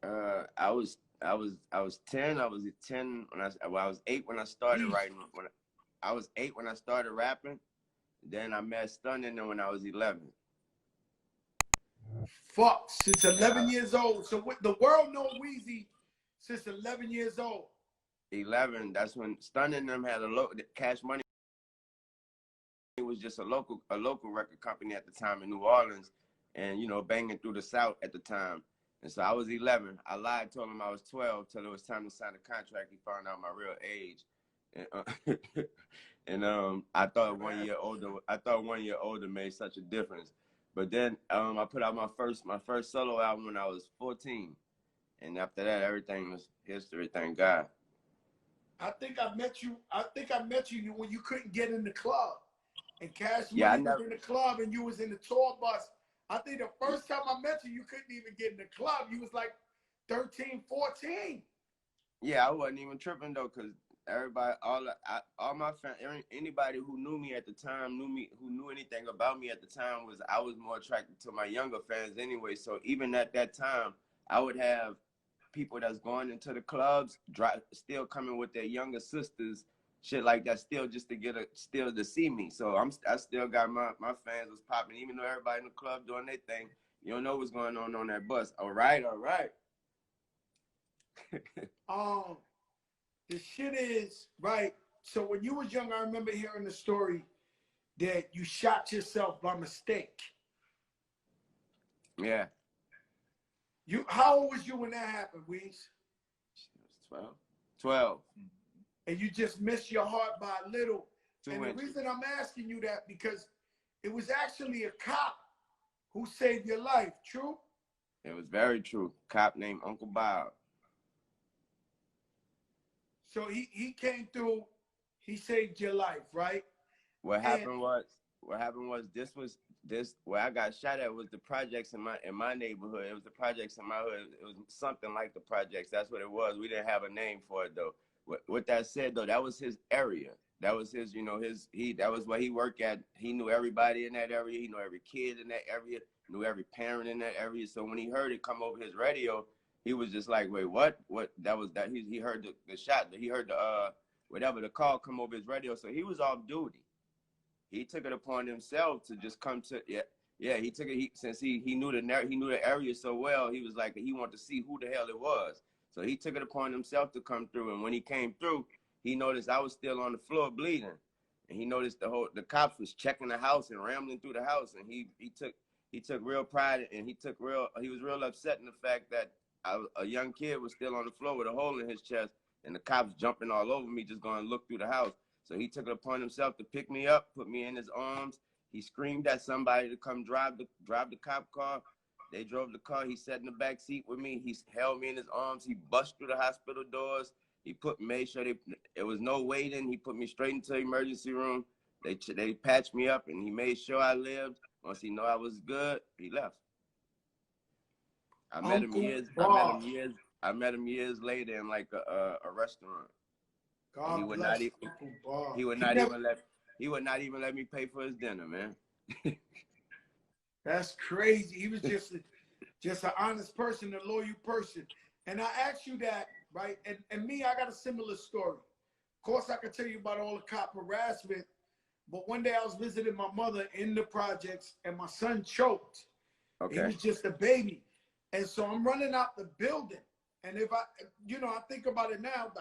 I was 10. I was 10 when I was 8 when I started writing. I was 8 when I started rapping. Then I met Stunning when I was 11. Fuck, since 11 Yeah, years old. So what, the world know Weezy since 11 years old. 11. That's when Stunning them had Cash Money was just a local record company at the time in New Orleans, and banging through the South at the time. And so I was 11. I lied, told him I was 12 till it was time to sign the contract. He found out my real age, and I thought 1 year older. I thought 1 year older made such a difference. But then I put out my first solo album when I was 14, and after that, everything was history. Thank God. I think I met you. I think I met you when you couldn't get in the club, and Cash Yeah, I Money was never. in the club, and you was in the tour bus. I think the first time I met you, you couldn't even get in the club. You was like 13, 14. Yeah, I wasn't even tripping though, cause everybody, all my anybody who knew me at the time, who knew anything about me at the time I was more attracted to my younger fans anyway. So even at that time, I would have people that's going into the clubs, still coming with their younger sisters, shit like that, still just to still to see me. So I still got my fans was popping, even though everybody in the club doing their thing. You don't know what's going on that bus. All right. Um, the shit is right. So when you was young, I remember hearing the story that you shot yourself by mistake. Yeah. How old was you when that happened, Weez? 12. 12. And you just missed your heart by a little. 2 And the inches. reason I'm asking you that, because it was actually a cop who saved your life. True? It was very true. Cop named Uncle Bob. So he came through, he saved your life, right? What And happened was this where I got shot at was the projects in my neighborhood. It was the projects in my hood. It was something like the projects. That's what it was. We didn't have a name for it though. With that said though, that was his area. That was his, that was where he worked at. He knew everybody in that area. He knew every kid in that area, knew every parent in that area. So when he heard it come over his radio, he was just like, wait, what? What? That was that. He heard the shot. He heard the whatever the call come over his radio. So he was off duty. He took it upon himself to just come to he took it. Since he knew the area so well, he was like he wanted to see who the hell it was. So he took it upon himself to come through. And when he came through, he noticed I was still on the floor bleeding, and he noticed the cops was checking the house and rambling through the house. And he took real pride, and he was real upset in the fact that a young kid was still on the floor with a hole in his chest, and the cops jumping all over me, just going to look through the house. So he took it upon himself to pick me up, put me in his arms. He screamed at somebody to come drive the cop car. They drove the car. He sat in the back seat with me. He held me in his arms. He busted through the hospital doors. He made sure there was no waiting. He put me straight into the emergency room. They patched me up, and he made sure I lived. Once he knew I was good, he left. I met him years later in like a restaurant. And God bless Uncle Bob. he would not even let me pay for his dinner, man. That's crazy. He was just an honest person, a loyal person. And I asked you that, right? And me, I got a similar story. Of course, I could tell you about all the cop harassment, but one day I was visiting my mother in the projects, and my son choked. Okay. He was just a baby. And so I'm running out the building. And if I think about it now,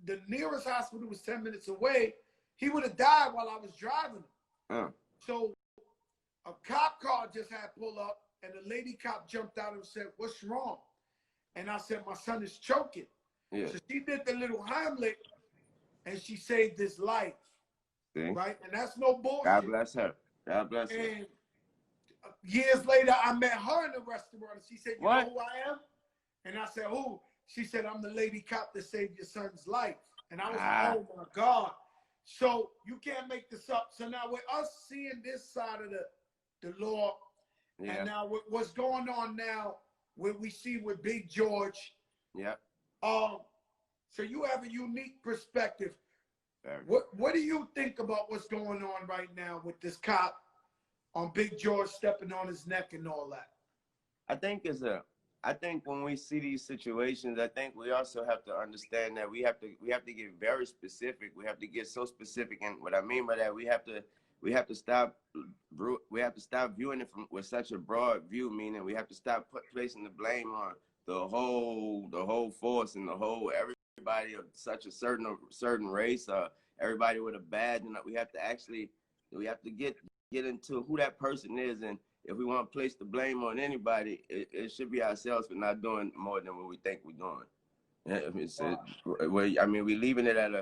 the nearest hospital was 10 minutes away. He would have died while I was driving him. So a cop car just had pulled up, and a lady cop jumped out and said, "What's wrong?" And I said, "My son is choking." Yeah. So she did the little Heimlich, and she saved his life. See? Right? And that's no bullshit. God bless her. God bless her. And years later, I met her in the restaurant, and she said, "You know who I am?" And I said, "Who?" She said, "I'm the lady cop that saved your son's life." And I was like, "Oh my God." So you can't make this up. So now with us seeing this side of the law, and now what's going on now, what we see with Big George. Yeah. So you have a unique perspective. What do you think about what's going on right now with this cop on Big George stepping on his neck and all that? I think it's a I think when we see these situations, I think we also have to understand that we have to get very specific. We have to get so specific, and what I mean by that, we have to stop viewing it with such a broad view. Meaning, we have to stop placing the blame on the whole force and the whole everybody of such a certain race or everybody with a badge. And we have to get into who that person is, and if we want to place the blame on anybody, it should be ourselves for not doing more than what we think we're doing. I mean, we leaving it at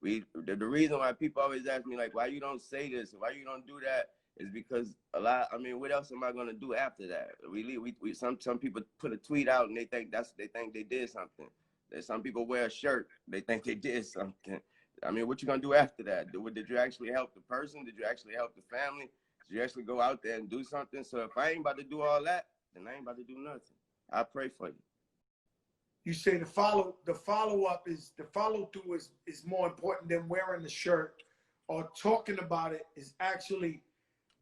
the reason why people always ask me, like, why you don't say this, why you don't do that, is because I mean, what else am I gonna do after that? Some people put a tweet out and they think they did something. Some people wear a shirt, they think they did something. I mean, what you gonna do after that? Did you actually help the person? Did you actually help the family? Did you actually go out there and do something? So if I ain't about to do all that, then I ain't about to do nothing. I pray for you. You say the follow through is more important than wearing the shirt or talking about it. Is actually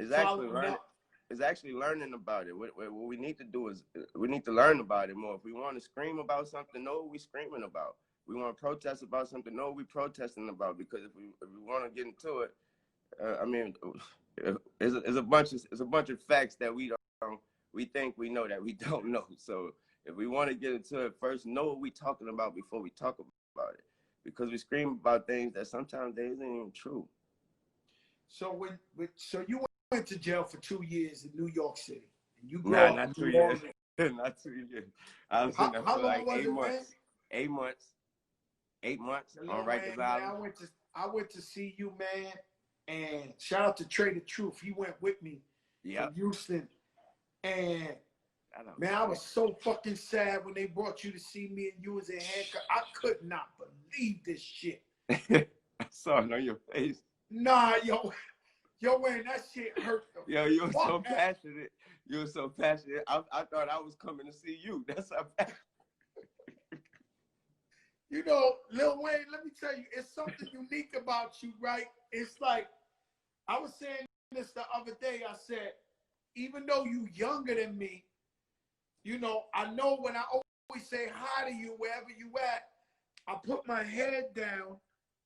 learning. It's actually learning about it. What we need to do is we need to learn about it more. If we want to scream about something, know what we're screaming about. We want to protest about something, know what we're protesting about. Because if we want to get into it, I mean, it's a bunch of facts that we think we know that we don't know. So if we want to get into it, first know what we're talking about before we talk about it, because we scream about things that sometimes they isn't even true. So so you went to jail for 2 years in New York City, and you grew up not 2 years, not 2 years. I was in there for like 8 months. 8 months. 8 months on Rikers Island. I went to see you, man. And shout out to Trey the Truth. He went with me from Houston. And man, I was so fucking sad when they brought you to see me and you was in handcuffs. I could not believe this shit. I saw it on your face. Nah, yo, Wayne, that shit hurt. Yo, you were so passionate. You were so passionate. I thought I was coming to see you. That's how passionate. You know, Lil Wayne, let me tell you, it's something unique about you, right? It's like, I was saying this the other day. I said, even though you younger than me, you know, I know when I always say hi to you, wherever you at, I put my head down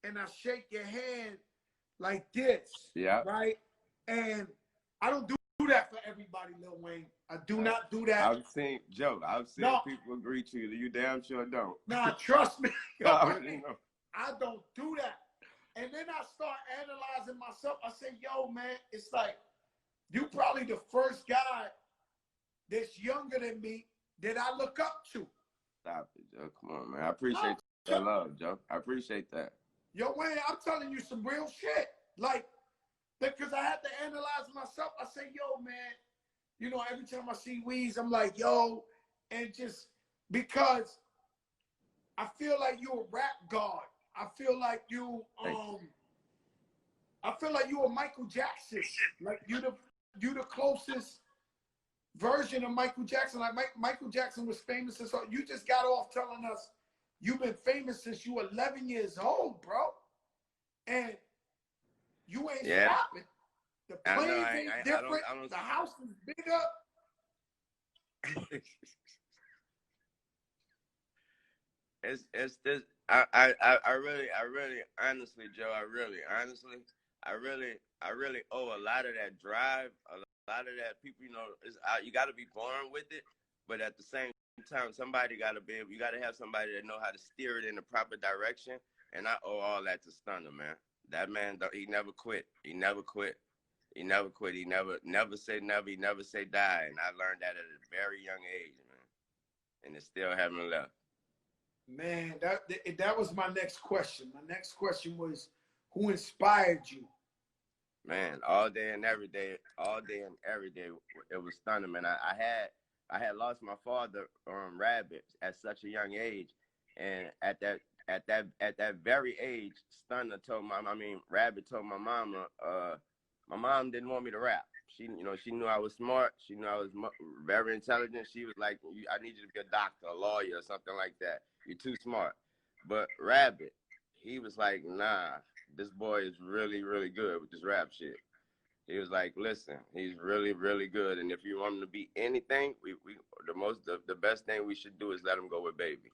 and I shake your hand like this, right? And I don't do that for everybody, Lil Wayne. I do not do that. I've seen people greet you. You damn sure don't. Nah, trust me. I already know. I don't do that. And then I start analyzing myself. I say, yo, man, it's like, you probably the first guy that's younger than me that I look up to. Stop it, Joe. Come on, man. I appreciate that love, Joe. I appreciate that. Yo, Wayne, I'm telling you some real shit. Like, because I had to analyze myself. I say, yo, man, you know, every time I see Weez, I'm like, yo, and just because I feel like you're a rap god. I feel like you a Michael Jackson. Like you the closest version of Michael Jackson. Like Michael Jackson was famous, and so you just got off telling us you've been famous since you were 11 years old, bro. And you ain't stopping. The planes ain't different. The house is bigger. It's this. I really honestly, Joe. I really owe a lot of that drive, a lot of that people. You know, you got to be born with it, but at the same time, somebody got to be. You got to have somebody that know how to steer it in the proper direction. And I owe all that to Stunner, man. That man, he never quit. He never quit. He never quit. He never say never. He never say die. And I learned that at a very young age, man. And it still haven't left. Man, that was my next question. My next question was, who inspired you? Man, all day and every day, it was Stunner, man. I had lost my father, Rabbit, at such a young age, and at that very age, Rabbit told my mama, my mom didn't want me to rap. She knew I was smart. She knew I was very intelligent. She was like, I need you to be a doctor, a lawyer, or something like that. You're too smart. But Rabbit, he was like, nah, this boy is really, really good with this rap shit. He was like, listen, he's really, really good. And if you want him to be anything, the best thing we should do is let him go with Baby.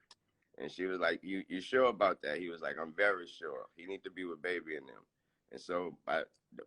And she was like, you sure about that? He was like, I'm very sure. He need to be with Baby and them. And so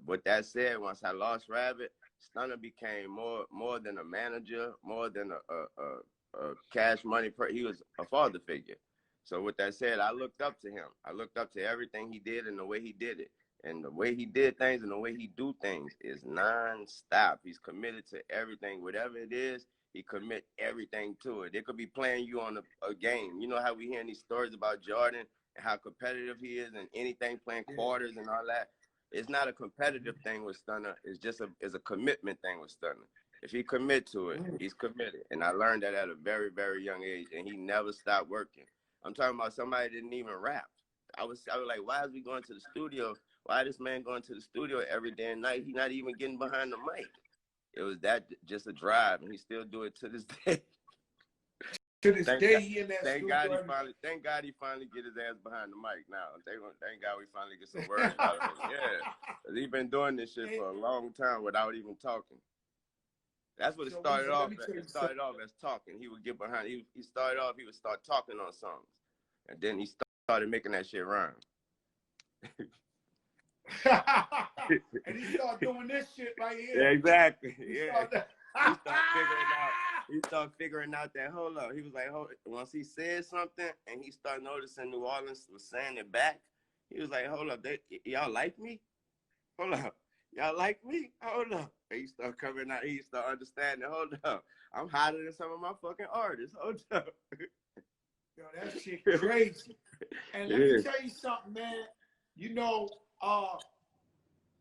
with that said, once I lost Rabbit, Stunner became more than a manager, more than a cash money. He was a father figure. So with that said, I looked up to him. I looked up to everything he did and the way he did it. And the way he did things and the way he do things is non-stop. He's committed to everything. Whatever it is, he commit everything to it. They could be playing you on a game. You know how we hear these stories about Jordan and how competitive he is and anything playing quarters and all that. It's not a competitive thing with Stunner. It's just a commitment thing with Stunner. If he commit to it, he's committed. And I learned that at a very, very young age, and he never stopped working. I'm talking about somebody that didn't even rap. I was like, why is we going to the studio? Why this man going to the studio every day and night? He's not even getting behind the mic. It was that just a drive, and he still do it to this day. To this day, he in that thank studio. Thank God he finally get his ass behind the mic now. Thank God we finally get some words out of him. Yeah, he's been doing this shit for a long time without even talking. That's what it started off. It started off as talking. He would get behind. He started off. He would start talking on songs, and then he started making that shit rhyme. And he started doing this shit right here. Yeah, exactly. He started figuring out that, hold up. He was like, once he said something and he started noticing New Orleans was saying it back, he was like, hold up, y'all like me? Hold up. Y'all like me? Hold up. And he started coming out. He started understanding, hold up. I'm hotter than some of my fucking artists. Hold up. Yo, that shit crazy. And let me tell you something, man. You know,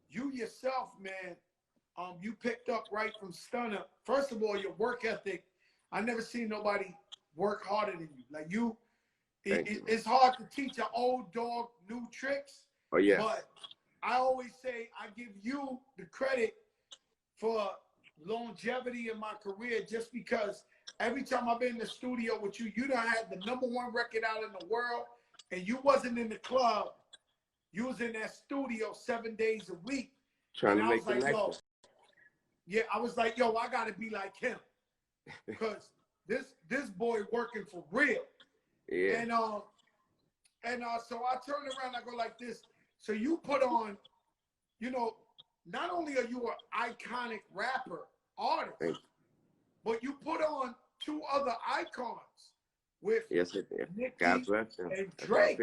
you yourself, man, you picked up right from Stunner. First of all, your work ethic. I never seen nobody work harder than you. Like you, it's hard to teach an old dog new tricks. Oh yeah. But I always say I give you the credit for longevity in my career, just because every time I've been in the studio with you, you done had the #1 record out in the world, and you wasn't in the club. You was in that studio 7 days a week. Trying to make the next. Yeah, I was like, yo, I gotta be like him, because this boy working for real. Yeah. And so I turn around, I go like this. So you put on, you know, not only are you an iconic rapper artist, but you put on 2 other icons with Nicki and Drake.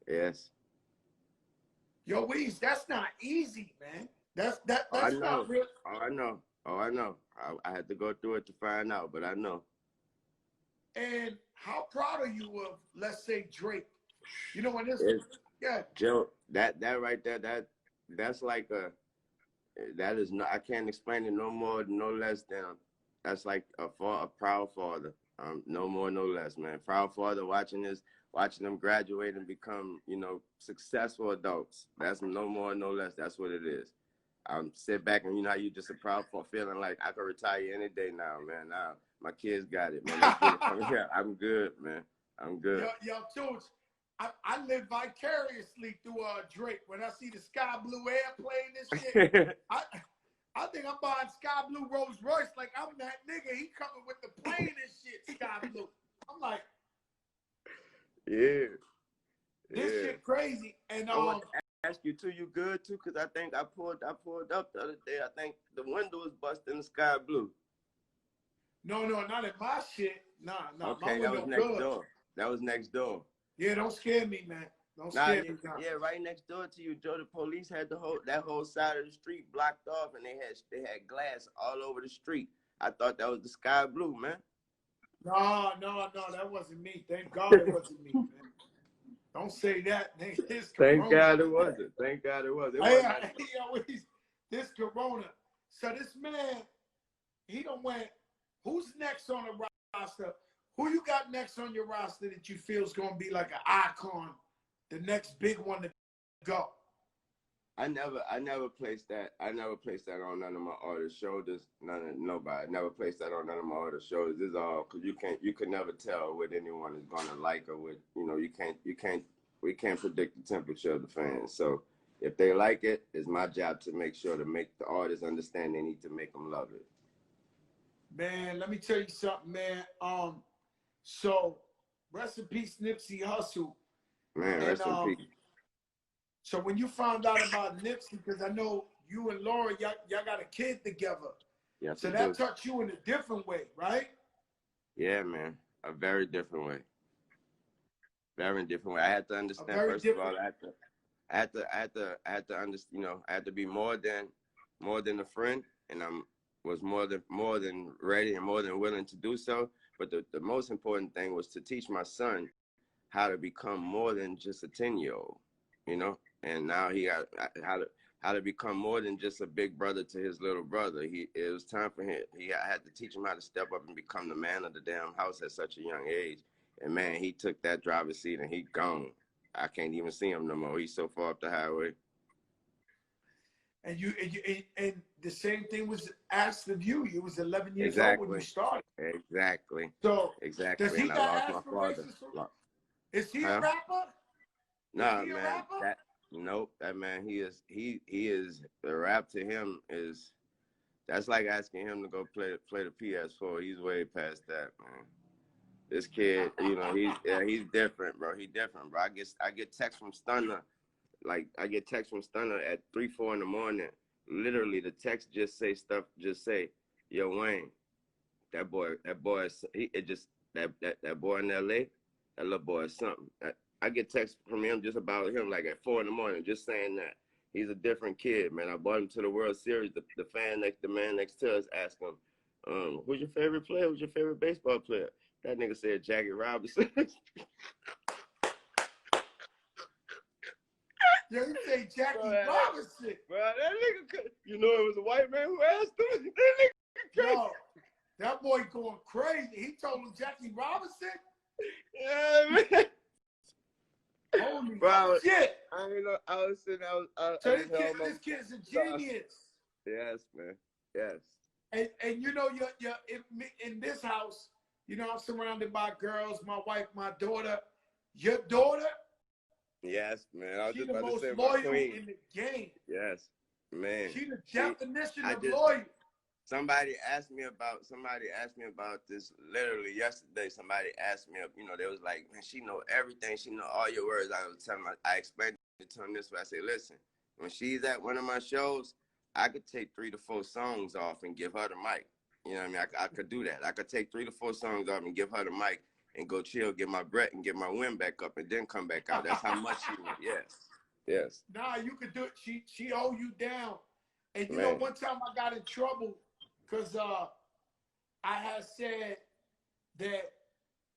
Yes. Yo, Weez, that's not easy, man. That's not real. Oh, I know. I had to go through it to find out, but I know. And how proud are you of, let's say, Drake? You know, when this, Joe, that right there, that's like that is not. I can't explain it no more, no less than. That's like a proud father. No more, no less, man. Proud father watching them graduate and become, you know, successful adults. That's no more, no less. That's what it is. Sit back and, you know, you just a proud for feeling like I could retire any day now, man. Now my kids got it, man. I'm good, man. I'm good. Yo, George, I live vicariously through Drake. When I see the Sky Blue Airplane and shit, I think I'm buying Sky Blue Rolls Royce like I'm that nigga. He coming with the plane and shit, Sky Blue. I'm like, this shit crazy. And I want to ask you too, you good too? Cause I think I pulled up the other day. I think the window was busted in the Sky Blue. No, not in my shit. Nah. Okay, that was next door. That was next door. Yeah, don't scare me, man. Don't scare me. Yeah, right next door to you, Joe. The police had that whole side of the street blocked off, and they had glass all over the street. I thought that was the Sky Blue, man. No, that wasn't me. Thank God it wasn't me, man. Don't say that. Thank God it wasn't. Thank God it wasn't. This Corona. So this man, he done went. Who's next on the roster? Who you got next on your roster that you feel is going to be like an icon, the next big one to go? I never placed that. I never placed that on none of my artists' shoulders. Nobody. I never placed that on none of my artists' shoulders. This is all because you can never tell what anyone is gonna like or what, you know, we can't predict the temperature of the fans. So If they like it, it's my job to make sure to make the artists understand they need to make them love it. Man, let me tell you something, man. So rest in peace, Nipsey Hussle. Man, And rest in peace. so when you found out about Nipsey, because I know you and Laura, y'all got a kid together. Yes, so that touched you in a different way, right? Yeah, man. A very different way. Very different way. I had to understand, first of all, I had to understand, you know, I had to be more than a friend, and was more than ready and more than willing to do so. But the most important thing was to teach my son how to become more than just a 10-year-old, you know. And now he got how to become more than just a big brother to his little brother. It was time for him. I had to teach him how to step up and become the man of the damn house at such a young age. And man, he took that driver's seat and he gone. I can't even see him no more. He's so far up the highway. And and the same thing was asked of you. You was 11 years Exactly. old when you started. Exactly. So exactly. Does he and got I lost my father. Is he a rapper? No, man. Nope. That man, he is the rap to him is, that's like asking him to go play the PS4. He's way past that, man. This kid, you know, he's different, bro. He's different, bro. I get text from Stunner, like I get text from Stunner at 3, 4 in the morning. Literally, the text just say, "Yo, Wayne, that boy, that boy in LA, that little boy is something." I get text from him just about him like at 4 in the morning, just saying that he's a different kid, man. I brought him to the World Series. The man next to us asked him, "Who's your favorite player? Who's your favorite baseball player?" That nigga said Jackie Robinson. Yeah, you say Jackie Robinson. Bro, that nigga, you know it was a white man who asked him. That nigga Yo, that boy going crazy. He told him Jackie Robinson. Yeah, man. Holy bro, shit. I was sitting, so this kid's a genius. Yes, man. Yes. And you know, in this house, you know, I'm surrounded by girls, my wife, my daughter. Your daughter? Yes, man. I was She's just the about most to say loyal my queen. in the game. Yes, man. She's the definition of loyal. Somebody asked me about this literally yesterday. Somebody asked me, you know, they was like, man, she know everything. She know all your words. I was telling her, I explained it to him this way. I said, listen, when she's at one of my shows, I could take 3 to 4 songs off and give her the mic. You know what I mean? I could do that. I could take 3 to 4 songs off and give her the mic and go chill, get my breath and get my wind back up and then come back out. That's how much she went. Yes. Nah, you could do it. She hold you down. And you know, one time I got in trouble because I had said that,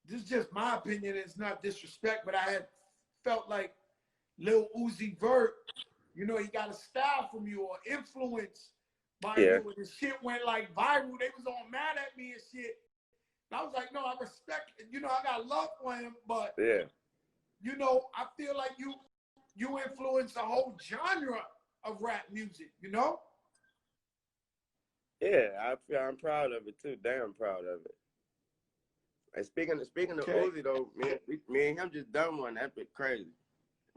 this is just my opinion, it's not disrespect, but I had felt like Lil Uzi Vert, you know, he got a style from you or influence by you, and the shit went like viral. They was all mad at me and shit. And I was like, no, I respect it. You know, I got love for him, but you know, I feel like you influence a whole genre of rap music, you know? Yeah, I'm proud of it too. Damn proud of it. And speaking of Uzi though, me and him just done one. That bit crazy.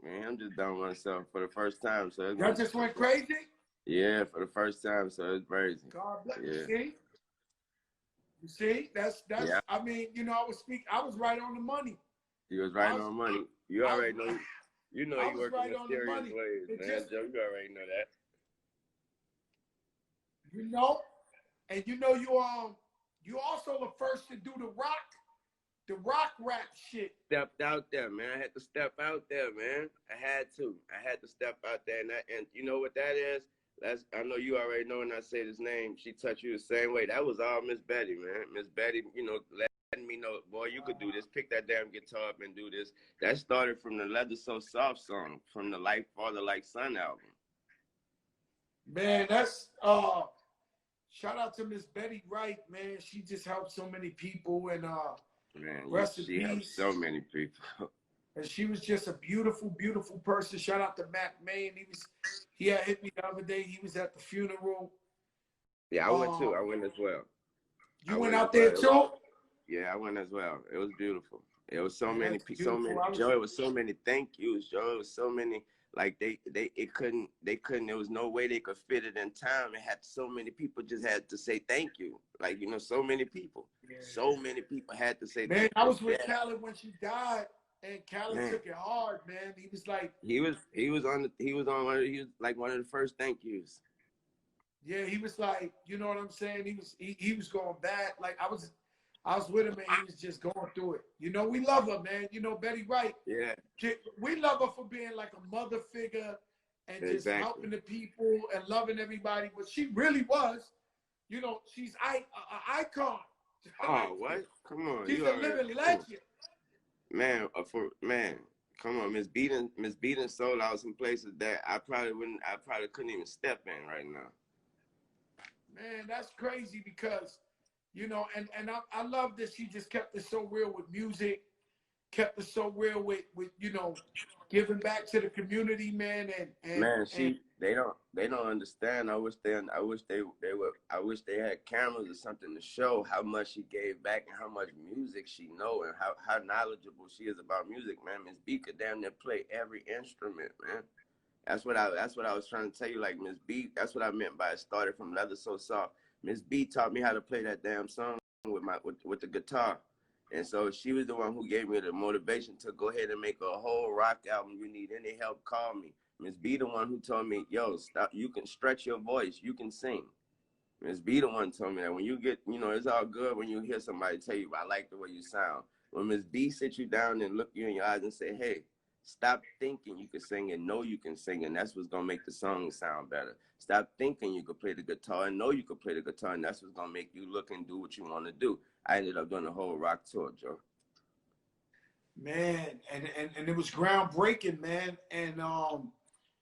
Me and him just done one so for the first time. So y'all just went crazy? Yeah, for the first time. So it's crazy. God bless you. You see? That's I mean, you know, I was right on the money. You was right on the money. You already know. You know you work in mysterious ways, man. Joe, you already know that. You know, and you know you also the first to do the rock rap shit. Stepped out there, man. I had to step out there, man. I had to step out there, and you know what that is? I know you already know when I say this name. She touched you the same way. That was all Miss Betty, man. Miss Betty, you know, letting me know, boy, you could do this. Pick that damn guitar up and do this. That started from the Leather So Soft song, from the Like Father Like Son album. Man, that's shout out to Miss Betty Wright, man. She just helped so many people, and man, she helped so many people. And she was just a beautiful, beautiful person. Shout out to Mac Main. He had hit me the other day. He was at the funeral. Yeah, I went too. I went as well. You went out there too? Yeah, I went as well. It was beautiful. It was so many people, Joe, it was so many thank yous, Joe. It was so many Like there was no way they could fit it in time. It had so many people just had to say thank you. Like, you know, so many people had to say man, thank you. I was with Khaled when she died, and Khaled took it hard, man. He was like, he was like one of the first thank yous. Yeah, he was like, you know what I'm saying? He was going bad. Like I was with him and he was just going through it. You know, we love her, man. You know, Betty Wright. Yeah. We love her for being like a mother figure and just helping the people and loving everybody. But she really was, you know, she's an icon. Oh, what? Come on. She's a living legend. Man, come on. Miss Beaton sold out some places that I probably couldn't even step in right now. Man, that's crazy because, you know, and I love that she just kept it so real with music, kept it so real with you know, giving back to the community, man. They don't understand. I wish they had cameras or something to show how much she gave back and how much music she know and how knowledgeable she is about music, man. Miss B could damn near play every instrument, man. That's what I was trying to tell you. Like Miss B, that's what I meant by it started from Leather So Soft. Miss B taught me how to play that damn song with the guitar. And so she was the one who gave me the motivation to go ahead and make a whole rock album. You need any help, call me. Miss B the one who told me, yo, stop, you can stretch your voice, you can sing. Miss B the one told me that when you get, you know, it's all good when you hear somebody tell you, I like the way you sound. When Miss B sits you down and look you in your eyes and say, hey, stop thinking you can sing and know you can sing, and that's what's gonna make the song sound better. Stop thinking you could play the guitar and know you could play the guitar, and that's what's gonna make you look and do what you want to do. I ended up doing the whole rock tour, Joe. Man, and it was groundbreaking, man. And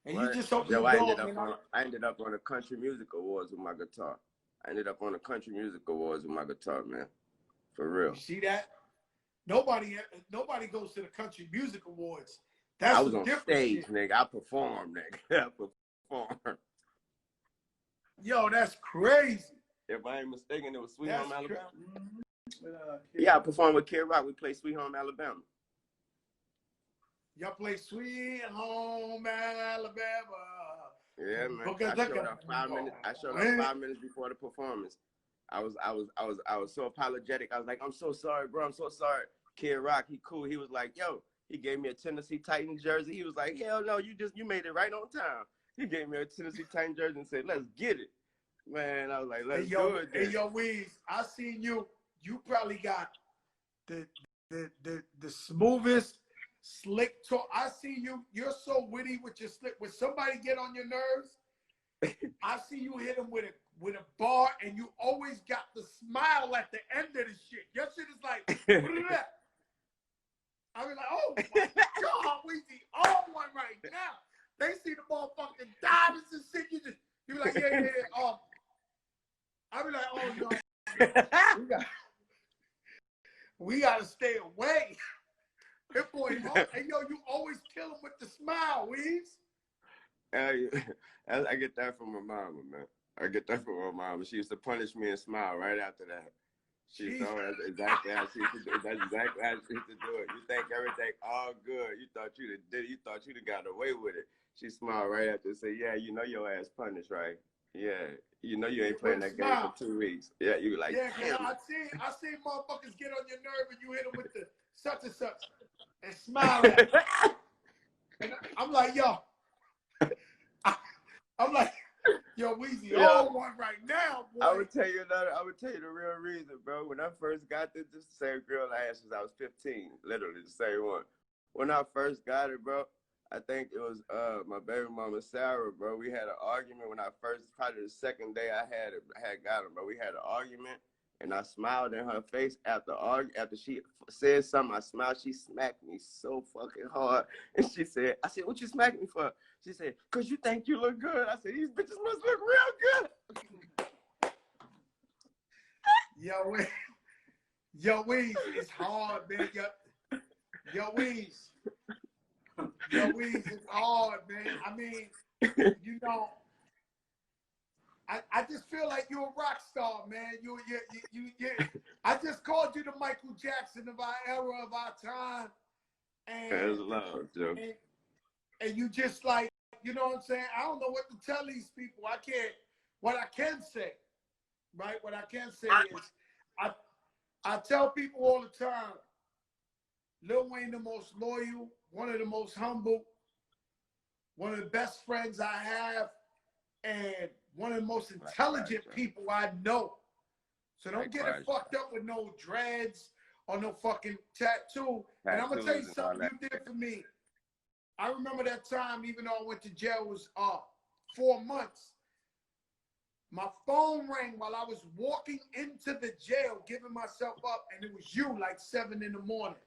you just opened Joe, the door. I ended up on the Country Music Awards with my guitar. Man. For real. You see that? Nobody goes to the Country Music Awards. That's I was on stage, shit. nigga. I performed, nigga. Yo, that's crazy. If I ain't mistaken, it was Sweet Home Alabama. Mm-hmm. Yeah, I performed with Kid Rock. We played Sweet Home Alabama. Y'all play Sweet Home Alabama. Yeah, man. I showed up 5 minutes. I showed up 5 minutes before the performance. I was so apologetic. I was like, I'm so sorry, bro. I'm so sorry. Kid Rock, he cool. He was like, yo, he gave me a Tennessee Titans jersey. He was like, hell no, you made it right on time. He gave me a Tennessee Titans jersey and said, let's get it. Man, I was like, let's do it. Hey, yo, Weez, I seen you. You probably got the smoothest slick talk. I see you. You're so witty with your slick. When somebody get on your nerves, I see you hit them with a bar, and you always got the smile at the end of the shit. Your shit is like, I was like, oh my God, Weezy, on one right now. They see the motherfucking diamonds and shit. You be like, yeah. I be like, oh no, we gotta stay away. That boy, hey yo, you always kill him with the smile, Weez. I get that from my mama, man. I get that from my mama. She used to punish me and smile right after that. That's exactly how she used to do it. That's exactly how she used to do it. You think everything all good. You thought you got away with it. She smiled right after and said, yeah, you know your ass punished, right? Yeah. You know you ain't playing that game for 2 weeks. Yeah, you like, yeah, I seen motherfuckers get on your nerve and you hit them with the such and such and smile at them. And I'm like, yo. I'm like, yo, Weezy, on one right now, boy. I would tell you the real reason, bro. When I first got this is the same girl I asked since I was 15, literally the same one. When I first got it, bro, I think it was my baby mama Sarah, bro. We had an argument when I first, probably the second day I had got him, bro. We had an argument, and I smiled in her face after she said something. I smiled. She smacked me so fucking hard, and I said, what you smacked me for? She said, cause you think you look good. I said, these bitches must look real good. Yo, Weez, it's hard, man. Yo, Weez, it's hard, man. I mean, you know, I just feel like you're a rock star, man. You I just called you the Michael Jackson of our era, of our time. And that's love, Joe. and you just like, you know what I'm saying? I don't know what to tell these people. What I can say, right? What I can say is, I tell people all the time, Lil Wayne the most loyal, one of the most humble, one of the best friends I have, and one of the most intelligent people I know. So don't get it fucked up with no dreads or no fucking tattoo. And I'm gonna tell you something you did for me. I remember that time, even though I went to jail, it was 4 months. My phone rang while I was walking into the jail, giving myself up, and it was you, like 7 in the morning.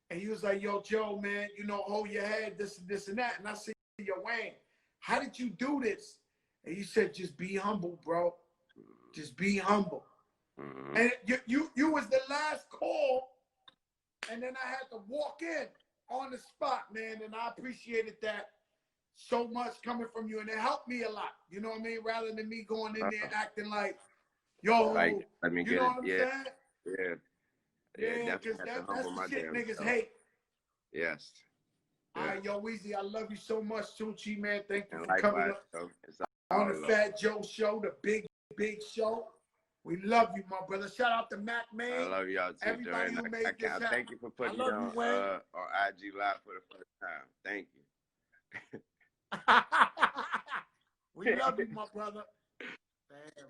And he was like, yo, Joe, man, you know, hold your head, this and that. And I said, yo, Wayne, how did you do this? And he said, just be humble, bro. Just be humble. Mm-hmm. And you was the last call, and then I had to walk in on the spot, man, and I appreciated that so much coming from you, and it helped me a lot. You know what I mean? Rather than me going in there acting like, yo, like, let me you know what I'm saying? Yeah, because that's the shit niggas hate. Yes. Yeah. All right, yo, Weezy, I love you so much, Tucci, man. Thank you for coming up on the Fat Joe show, the big show. We love you, my brother. Shout out to Mac, man. I love y'all too, everybody who made this happen. Thank you for putting me on IG Live for the first time. Thank you. We love you, my brother. Damn.